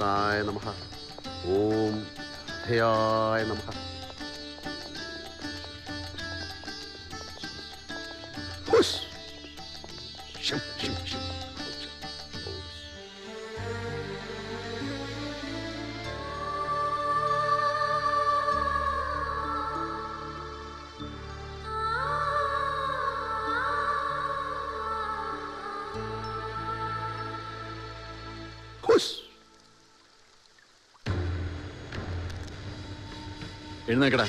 തായ നമഃ. ഓം ധയായ നമഃ. ഹുസ്. ശം ശം ശം. എഴുന്നേക്കടാ.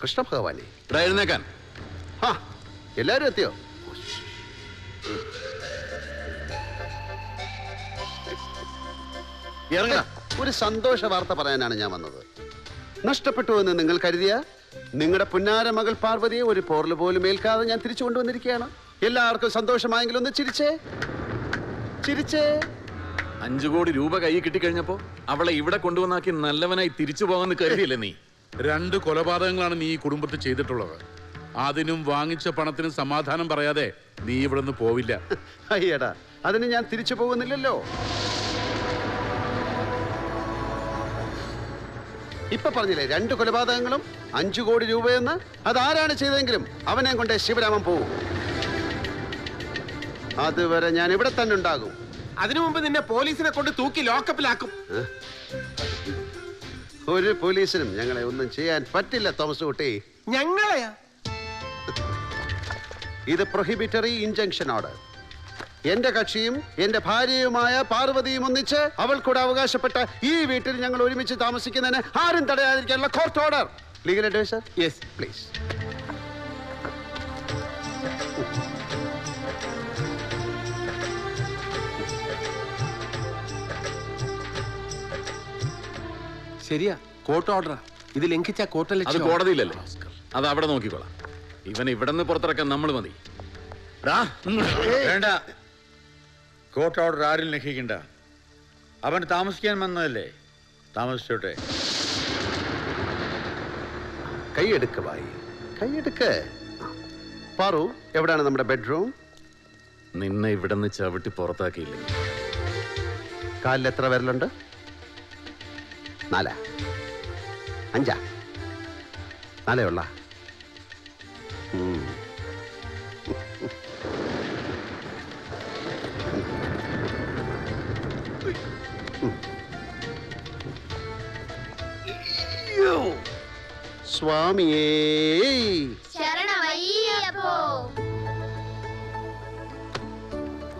കൃഷ്ണ ഭഗവാനെ, എഴുന്നേക്കാൻ. എല്ലാരും എത്തിയോ? ഇറങ്ങടാ. ഒരു സന്തോഷ വാർത്ത പറയാനാണ് ഞാൻ വന്നത്. നഷ്ടപ്പെട്ടു എന്ന് നിങ്ങൾ കരുതിയ നിങ്ങളുടെ പുന്നാര മകൾ പാർവതിയെ ഒരു പോർല് പോലും ഏൽക്കാതെ ഞാൻ തിരിച്ചു കൊണ്ടുവന്നിരിക്കുകയാണ്. എല്ലാവർക്കും സന്തോഷമായെങ്കിലും ഒന്ന് ചിരിച്ചേ, ചിരിച്ചേ. 5 കോടി രൂപ കൈ കിട്ടിക്കഴിഞ്ഞപ്പോ അവളെ ഇവിടെ കൊണ്ടുവന്നാക്കി നല്ലവനായി തിരിച്ചു പോകാന്ന് കരുതിയില്ലേ നീ? 2 കൊലപാതകങ്ങളാണ് നീ ഈ കുടുംബത്തിൽ ചെയ്തിട്ടുള്ളത്. അതിനും വാങ്ങിച്ച പണത്തിനും സമാധാനം പറയാതെ നീ ഇവിടെ നിന്ന് പോവില്ല. അയ്യടാ, അതിന് ഞാൻ തിരിച്ചു പോകുന്നില്ലല്ലോ. ഇപ്പൊ പറഞ്ഞില്ലേ 2 കൊലപാതകങ്ങളും 5 കോടി രൂപയെന്ന്. അതാരാണ് ചെയ്തതെങ്കിലും അവനെ കൊണ്ട് ശിവരാമൻ പോവും. അതുവരെ ഞാൻ ഇവിടെ തന്നെ ഉണ്ടാകും. അതിനു മുമ്പ് നിന്നെ പോലീസിനെ കൊണ്ട് തൂക്കി ലോക്കപ്പിലാക്കും. ഒരു പോലീസിനും ഞങ്ങളെ ഒന്നും ചെയ്യാൻ പറ്റില്ല തോമസ് കുട്ടി. ഞങ്ങളെയാ? ഇത് പ്രൊഹിബിറ്ററി ഇൻജങ്ഷൻ ഓർഡർ. എന്റെ കക്ഷിയും എന്റെ ഭാര്യയുമായ പാർവതിയും ഒന്നിച്ച് അവൾക്കൂടെ അവകാശപ്പെട്ട ഈ വീട്ടിൽ ഞങ്ങൾ ഒരുമിച്ച് താമസിക്കുന്നതിന് ആരും തടയാതിരിക്കാനുള്ള court order. Legal adviser? Yes please. ശരിയാ, കോർട്ട് ഓർഡറാ. ഇത് ലംഘിച്ച കോർട്ടല്ലേ? അത് കോടതിയില്ലല്ലേ, അത് അവിടെ നോക്കിക്കോളാം. ഇവൻ ഇവിടെ നിന്ന് പുറത്തിറക്കാൻ നമ്മൾ മതി. വേണ്ട, കോർട്ട് ഓർഡർ ആരും ലംഘിക്കണ്ട. അവൻ താമസിക്കാൻ വന്നതല്ലേ, താമസിച്ചോട്ടെ. കൈയെടുക്ക് വായി, കൈയെടുക്ക്. പാറു, എവിടെയാണ് നമ്മുടെ ബെഡ്റൂം? നിന്നെ ഇവിടെ നിന്ന് ചവിട്ടി പുറത്താക്കിയില്ലേ? കാലിൽ എത്ര വിരലുണ്ട്? 4, 5, 4 ഉള്ള. സ്വാമിയേ ശരണമയ്യപ്പോ.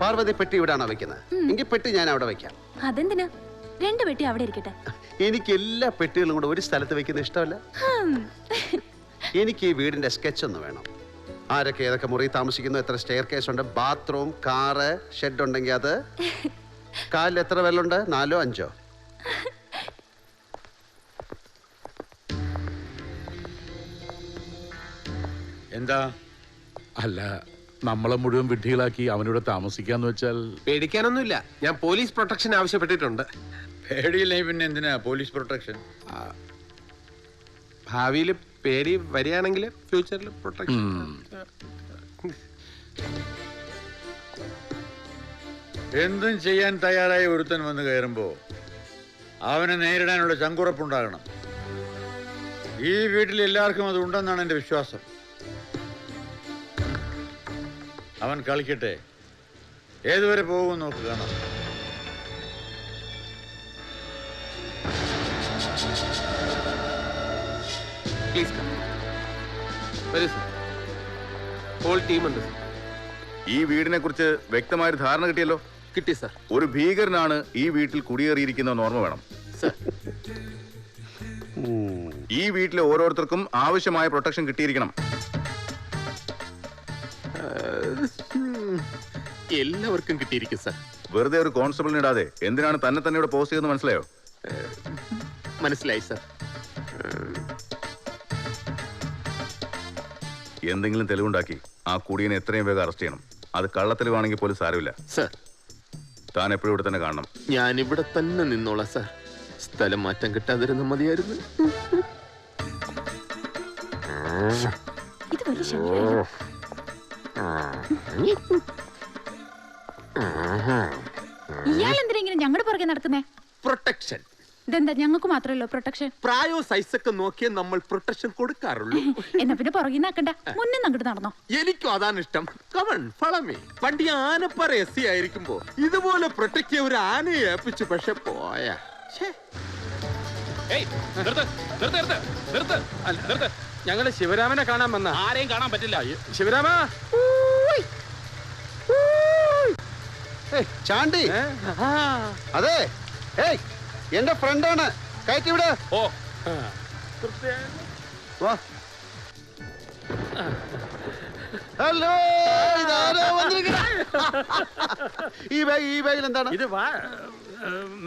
പാർവതി പെട്ടി ഇവിടാണോ വെക്കുന്നത്? എങ്കിൽ പെട്ടി ഞാൻ അവിടെ വെക്കാം. അതെന്തിനാ? 2 പെട്ടി അവിടെ ഇരിക്കട്ടെ. എനിക്ക് എല്ലാ പെട്ടികളും കൂടെ ഒരു സ്ഥലത്ത് വെക്കുന്ന ഇഷ്ടമല്ല. എനിക്ക് ഈ വീടിന്റെ സ്കെച്ച് ഒന്ന് വേണം. ആരൊക്കെ ഏതൊക്കെ മുറി താമസിക്കുന്നു, എത്ര സ്റ്റെയർ കേസ് ഉണ്ട്, ബാത്റൂം, കാറ്, ഷെഡ് ഉണ്ടെങ്കിൽ അത്. കാലിൽ എത്ര വിരലുണ്ട്? 4, 5? എന്താ? അല്ല, നമ്മളെ മുഴുവൻ വിഡ്ഢികളാക്കി അവനിവിടെ താമസിക്കാന്ന് വെച്ചാൽ? പേടിക്കാനൊന്നുമില്ല. ഞാൻ പോലീസ് പ്രൊട്ടക്ഷൻ ആവശ്യപ്പെട്ടിട്ടുണ്ട്. പേടിയില്ലേ പിന്നെ എന്തിനാ പോലീസ് പ്രൊട്ടക്ഷൻ? ഭാവിയിൽ പേടി വരികയാണെങ്കിൽ ഫ്യൂച്ചറിൽ പ്രൊട്ടക്ഷൻ. എന്തും ചെയ്യാൻ തയ്യാറായ ഒരുത്തൻ വന്ന് കയറുമ്പോ അവനെ നേരിടാനുള്ള ചങ്കുറപ്പുണ്ടാകണം. ഈ വീട്ടിൽ എല്ലാവർക്കും അത് ഉണ്ടെന്നാണ് എൻ്റെ വിശ്വാസം. അവൻ കളിക്കട്ടെ, ഏതുവരെ പോകും നോക്ക് കാണാം. പ്ലീസ് വരൂ സർ. ഹോൾ ടീമുണ്ട്. ഈ വീടിനെ കുറിച്ച് വ്യക്തമായൊരു ധാരണ കിട്ടിയല്ലോ? കിട്ടി സർ. ഒരു ഭീകരനാണ് ഈ വീട്ടിൽ കുടിയേറിയിരിക്കുന്ന ഓർമ്മ വേണം. ഈ വീട്ടിലെ ഓരോരുത്തർക്കും ആവശ്യമായ പ്രൊട്ടക്ഷൻ കിട്ടിയിരിക്കണം. എല്ലാവർക്കും കിട്ടിയിരിക്കും സർ. വെറുതെ ഒരു കോൺസ്റ്റബിളിന് ഇടാതെ എന്തിനാണ് തന്നെ തന്നെ ഇവിടെ പോസ്റ്റ് ചെയ്തെന്ന് മനസ്സിലായോ? മനസ്സിലായി സർ. എന്തെങ്കിലും തെളിവുണ്ടാക്കി ആ കുടിയനെ എത്രയും വേഗം അറസ്റ്റ് ചെയ്യണം. അത് കള്ളത്തെളിവാണെങ്കിൽ പോലും സാരമില്ല സർ. താൻ എപ്പോഴും ഇവിടെ തന്നെ കാണണം. ഞാൻ ഇവിടെ തന്നെ നിന്നോളാം സർ. സ്ഥലം മാറ്റം കിട്ടാതിരുന്ന മതിയായിരുന്നു. ഇത് വലിയ ശല്യമായിരുന്നു. ഇയാൾ എന്തിനാ ഇങ്ങനെ എന്തിനാ ഞങ്ങളുടെ പുറകെ നടക്കുന്നേ? പ്രൊട്ടക്ഷൻ. ഇതെന്താ ഞങ്ങൾക്ക് മാത്രമല്ലോ പ്രൊട്ടക്ഷൻ? പ്രായവും സൈസൊക്കെ നോക്കിയേ നമ്മൾ പ്രൊട്ടക്ഷൻ കൊടുക്കാറുള്ളൂ. എന്നാ പിന്നെ പുറകെ നടക്കണ്ട, മുന്നേ അങ്ങോട്ട് നടന്നോ. എനിക്കും അതാണ് ഇഷ്ടം. കമൺ ഫളമേ. പണ്ട് ഈ ആനപ്പാറ എസ് ആയിരിക്കുമ്പോ ഇതുപോലെ പ്രൊട്ടക്ട് ചെയ്യാൻ ഒരു ആനയെ ഏൽപ്പിച്ചു. പക്ഷെ പോയാ ഞങ്ങള് ശിവരാമനെ കാണാൻ വന്ന. ആരെയും കാണാൻ പറ്റില്ല. ശിവരാമ ചാണ്ടി, അതെ, ഏയ് എന്റെ ഫ്രണ്ടാണ്, കയറ്റി വിടെ. ഓ, വാ. ഹലോ, ഇതാരോ വന്നിരിക്കുന്നു. ഈ ബാഗിൽ എന്താണ്? ഇത്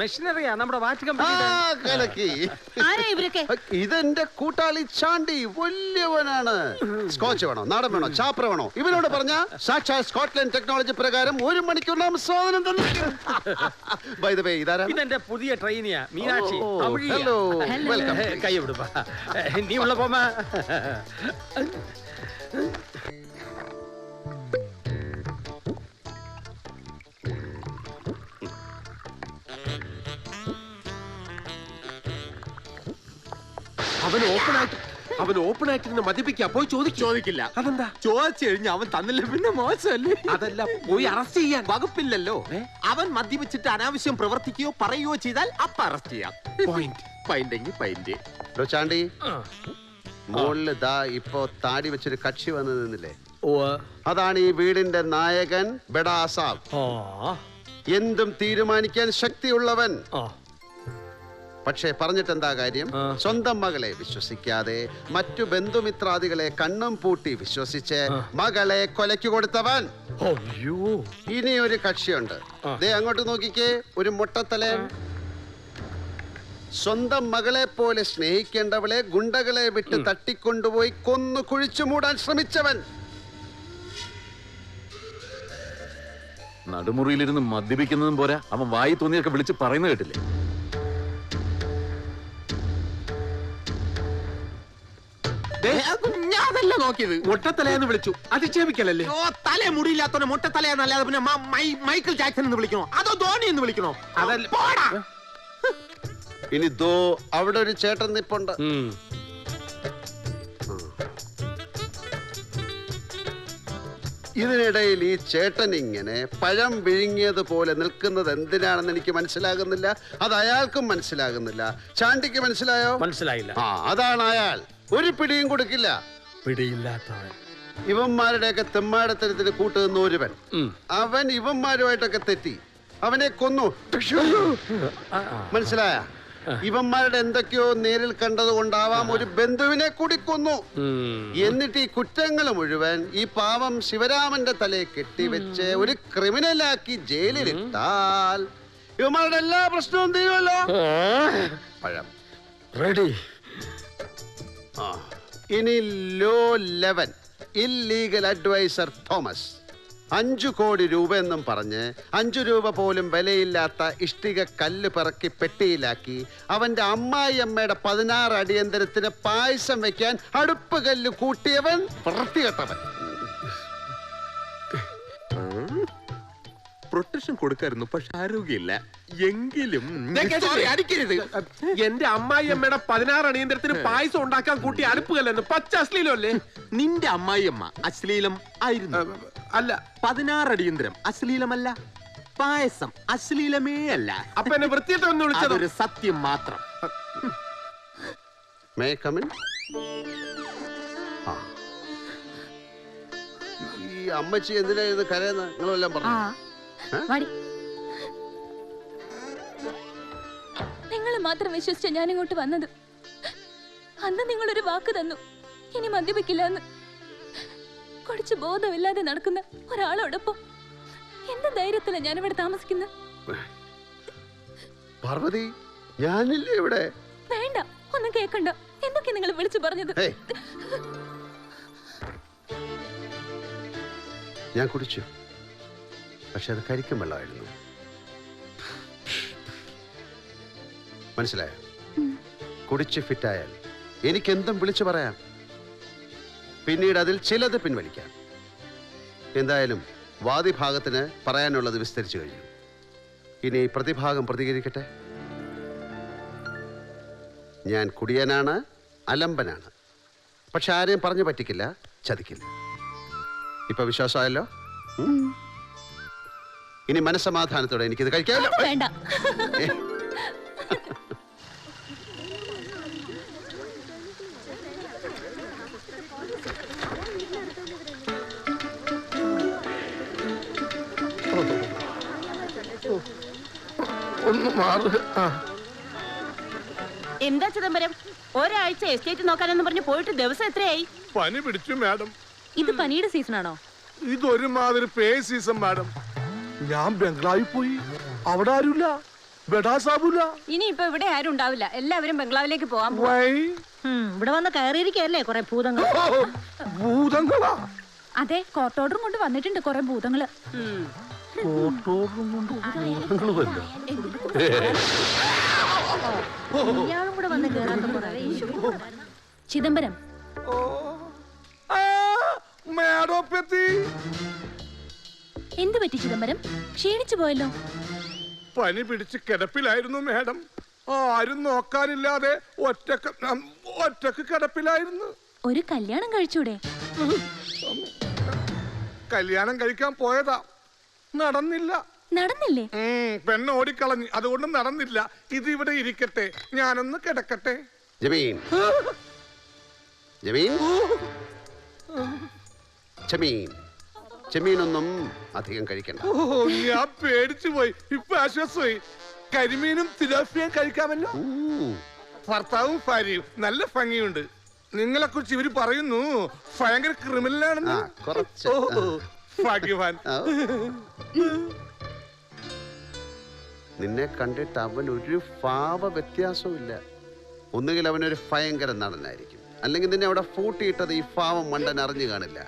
മെഷീനറിയാ, നമ്മുടെ വാച്ച് ആ, കമ്പനി. കലക്കി. ആരാ ഇവരൊക്കെ? ഇതെന്റെ കൂട്ടാളി ചാണ്ടി, വലിയവനാണ്. സ്കോച്ച് വേണോ, നാടൻ വേണോ, ചാപ്ര വേണോ? ഇവനോട് പറഞ്ഞ സാക്ഷാൽ സ്കോട്ട്ലൻഡ് ടെക്നോളജി പ്രകാരം 1 മണിക്കൂറിനാം സാധനം തന്നെ. ബൈ ദ വേ, ഇതാരാ? ഇതെന്റെ പുതിയ ട്രെയിനിയാ, മീനാക്ഷി. Hello, welcome. കൈ വിടുപ്പാ, നീ ഉള്ള പോമാ. അവൻ ഓപ്പൺ ആയിട്ട് മദ്യപിക്കാ. പോയി ചോദിക്കില്ല. അതെന്താ? ചോദിച്ചു കഴിഞ്ഞാൽ അവൻ തന്നില്ല പിന്നെ മോശമല്ലേ? അതല്ല, പോയി അറസ്റ്റ് ചെയ്യാൻ വകുപ്പില്ലല്ലോ. അവൻ മദ്യപിച്ചിട്ട് അനാവശ്യം പ്രവർത്തിക്കുകയോ പറയുകയോ ചെയ്താൽ അപ്പ അറസ്റ്റ് ചെയ്യാം. പോയിന്റ്. ചാണ്ടി, മുകളില് ദാ ഇപ്പൊ താടി വെച്ചൊരു കക്ഷി വന്ന് നിന്നില്ലേ? അതാണ് ഈ വീടിന്റെ നായകൻ, ബഡാ സാബ്. എന്തും തീരുമാനിക്കാൻ ശക്തിയുള്ളവൻ. പക്ഷേ പറഞ്ഞിട്ടെന്താ കാര്യം? സ്വന്തം മകളെ വിശ്വസിക്കാതെ മറ്റു ബന്ധുമിത്രാദികളെ കണ്ണും പൂട്ടി വിശ്വസിച്ച് മകളെ കൊലയ്ക്ക് കൊടുത്തവൻ. ഇനി ഒരു കക്ഷിയുണ്ട്, ദേ അങ്ങോട്ട് നോക്കിക്കേ, ഒരു മുട്ടത്തലയൻ. സ്വന്തം മകളെ പോലെ സ്നേഹിക്കേണ്ടവളെ ഗുണ്ടകളെ വിട്ട് തട്ടിക്കൊണ്ടുപോയി കൊന്നു കുഴിച്ചു മൂടാൻ ശ്രമിച്ചവൻ. നടുമുറിയിലിരുന്ന് മദ്യപിക്കുന്നതും പോരാ, അവൻ വായി തോന്നിയൊക്കെ വിളിച്ച് പറയുന്നത് കേട്ടില്ലേ? ഞാനല്ല നോക്കിയത്. മുട്ടത്തലയെന്ന് വിളിച്ചു, അധിക്ഷേപിക്കലല്ലേ? തല മുടിയില്ലാത്തവനെ മുട്ടത്തലയെന്നല്ലാതെ പിന്നെ മൈക്കിൾ ജാക്സൺ എന്ന് വിളിക്കണോ, അതോ ധോണി എന്ന് വിളിക്കണോ? അതല്ല. ഇനി ദോ അവിടെ ഒരു ചേട്ടൻ നിപ്പുണ്ട്. ഇതിനിടയിൽ ഈ ചേട്ടൻ ഇങ്ങനെ പഴം വിഴുങ്ങിയതുപോലെ നിൽക്കുന്നത് എന്തിനാണെന്ന് എനിക്ക് മനസ്സിലാകുന്നില്ല. അത് അയാൾക്കും മനസ്സിലാകുന്നില്ല. ചാണ്ടിക്ക് മനസ്സിലായോ? മനസ്സിലായില്ല. ആ, അതാണ് അയാൾ. ഒരു പിടിയും കൊടുക്കില്ല. പിടിയില്ലാത്തവൻ. ഇവന്മാരുടെയൊക്കെ തെമ്മാടത്തരത്തിന് കൂട്ടുനിന്ന ഒരുവൻ. അവൻ ഇവന്മാരുമായിട്ടൊക്കെ തെറ്റി അവനെ കൊന്നു. മനസ്സിലായ? ഇവന്മാരുടെ എന്തൊക്കെയോ നേരിൽ കണ്ടത് കൊണ്ടാവാം ഒരു ബന്ധുവിനെ കൂടി കൊന്നു. എന്നിട്ട് ഈ കുറ്റങ്ങൾ മുഴുവൻ ഈ പാവം ശിവരാമന്റെ തലയെ കെട്ടിവെച്ച് ഒരു ക്രിമിനലാക്കി ജയിലിലിട്ടാൽ ഇവന്മാരുടെ എല്ലാ പ്രശ്നവും തീരുമല്ലോ. പഴം റെഡി. ഇനി ലോ 11 ഇല്ലീഗൽ അഡ്വൈസർ തോമസ് 5 കോടി രൂപ എന്നും പറഞ്ഞ് 5 രൂപ പോലും വിലയില്ലാത്ത ഇഷ്ടിക കല്ല് പിറക്കി പെട്ടിയിലാക്കി അവന്റെ അമ്മായിയമ്മയുടെ 16 അടിയന്തരത്തിന് പായസം വെക്കാൻ അടുപ്പ് കല്ല് കൂട്ടിയവൻ, വൃത്തികെട്ടവൻ. പ്രൊട്ടക്ഷൻ കൊടുക്കായിരുന്നു, പക്ഷെ ആരോഗ്യമില്ല. എങ്കിലും അടിക്കരുത്. എന്റെ അമ്മായിയമ്മയുടെ 16 അടിയന്തരത്തിന് പായസം ഉണ്ടാക്കാൻ കൂട്ടി അടുപ്പുകല്ലെന്ന് പച്ച അശ്ലീലമല്ലേ? നിന്റെ അമ്മായിയമ്മ അശ്ലീലം ആയിരുന്നു. അല്ല, 16 അടിയന്തരം അശ്ലീലമല്ല, പായസം അശ്ലീലമേ അല്ല. അപ്പൊ എന്നെ വൃത്തിയിട്ടൊന്ന് വിളിച്ചത് ഒരു സത്യം മാത്രം. May I come in? ഈ അമ്മച്ചി എന്തിനാ ഇത് കരയുന്ന? നിങ്ങളെല്ലാം പറഞ്ഞു. നിങ്ങൾ മാത്രം വിശ്വസിച്ച ഞാൻ ഇങ്ങോട്ട് വന്നത്. അന്ന് നിങ്ങളൊരു വാക്ക് തന്നു, ഇനി മദ്യപിക്കില്ല എന്ന്. കുടിച്ച് ബോധമില്ലാതെ നടക്കുന്ന ഒരാളോടൊപ്പം എന്ത് ധൈര്യത്തിലാണ് ഞാനിവിടെ താമസിക്കുന്നത്? പാർവതി, ഞാനില്ലേ ഇവിടെ? വേണ്ട, ഒന്നും കേൾക്കണ്ട. എന്തൊക്കെ നിങ്ങൾ വിളിച്ചു പറഞ്ഞത്? ഞാൻ കുടിച്ചു, പക്ഷെ അത് കരിക്കും വെള്ളമായിരുന്നു. മനസ്സിലായോ? കുടിച്ച് ഫിറ്റായാൽ എനിക്കെന്തും വിളിച്ചു പറയാം, പിന്നീട് അതിൽ ചിലത് പിൻവലിക്കാം. എന്തായാലും വാദിഭാഗത്തിന് പറയാനുള്ളത് വിസ്തരിച്ചു കഴിഞ്ഞു. ഇനി പ്രതിഭാഗം പ്രതികരിക്കട്ടെ. ഞാൻ കുടിയനാണ്, അലമ്പനാണ്. പക്ഷെ ആരെയും പറഞ്ഞു പറ്റിക്കില്ല, ചതിക്കില്ല. ഇപ്പൊ വിശ്വാസമായല്ലോ? ഇനി മനസ്സമാധാനത്തോടെ എനിക്കിത് കഴിക്കാമല്ലോ. വേണ്ട. ഒന്ന് മാറ്. എന്താ ചിദംബരം, ഒരാഴ്ച എസ്റ്റേറ്റ് നോക്കാനെന്ന് പറഞ്ഞ് പോയിട്ട് ദിവസം എത്രയായി? പനി പിടിച്ചു മാഡം. ഇത് പനിയുടെ സീസണാണോ? ഇതൊരുമാതിരി പേ സീസൺ മാഡം. ഞാൻ ബംഗ്ലാവിൽ പോയി, അവിടെ ആരുമില്ല, ബെഡാ സാബുല. ഇനി ഇപ്പൊ ഇവിടെ ആരും ഉണ്ടാവില്ല, എല്ലാവരും ബംഗ്ലാവിലേക്ക് പോവാൻ പോവാ. വൈ? ഇവിടെ വന്ന് കയറിയിരിക്കല്ലേ കുറെ ഭൂതങ്ങൾ. ഭൂതങ്ങളാ? അതെ, കോർട്ട് ഓർഡറും കൊണ്ട് വന്നിട്ടുണ്ട് കുറെ ഭൂതങ്ങള്. ഇയാളും കൂടെ വന്ന് കേറാത്ത കുറെ. ചിദംബരം, എന്തു പറ്റി ചിദംബരം? ക്ഷീണിച്ചു പോയല്ലോ. പനി പിടിച്ച് കിടപ്പിലായിരുന്നു മാഡം. ആരും നോക്കാനില്ലാതെ ഒറ്റക്ക് കിടപ്പിലായിരുന്നു. ഒരു കല്യാണം കഴിച്ചൂടെ? കല്യാണം കഴിക്കാൻ പോയതാ, നടന്നില്ല. നടന്നില്ലേ? പെണ്ണ് ഓടിക്കളഞ്ഞു, അതുകൊണ്ട് നടന്നില്ല. ഇത് ഇവിടെ ഇരിക്കട്ടെ, ഞാനൊന്ന് കിടക്കട്ടെ. ജമീൻ, ജമീൻ, ചെമീൻ, ചെമീനൊന്നും അധികം കഴിക്കണ്ട. ഞാൻ പേടിച്ചു പോയി, ഇപ്പൊ ആശ്വാസമായി. കരിമീനും തിലാപ്പിയും കഴിക്കാമല്ലോ. ഭർത്താവും ഭാര്യയും നല്ല ഭംഗിയുണ്ട്. നിങ്ങളെ കുറിച്ച് ഇവര് പറയുന്നു ഭയങ്കര ക്രിമിനലാണെന്ന്. കുറച്ച് ഭാഗ്യവാൻ. നിന്നെ കണ്ടിട്ട് അവൻ ഒരു ഭാവ വ്യത്യാസവും ഇല്ല. ഒന്നുകിൽ അവനൊരു ഭയങ്കര നടനായിരിക്കും, അല്ലെങ്കിൽ നിന്നെ അവിടെ പൂട്ടിയിട്ടത് ഈ ഭാവം മണ്ടൻ അറിഞ്ഞു കാണില്ല.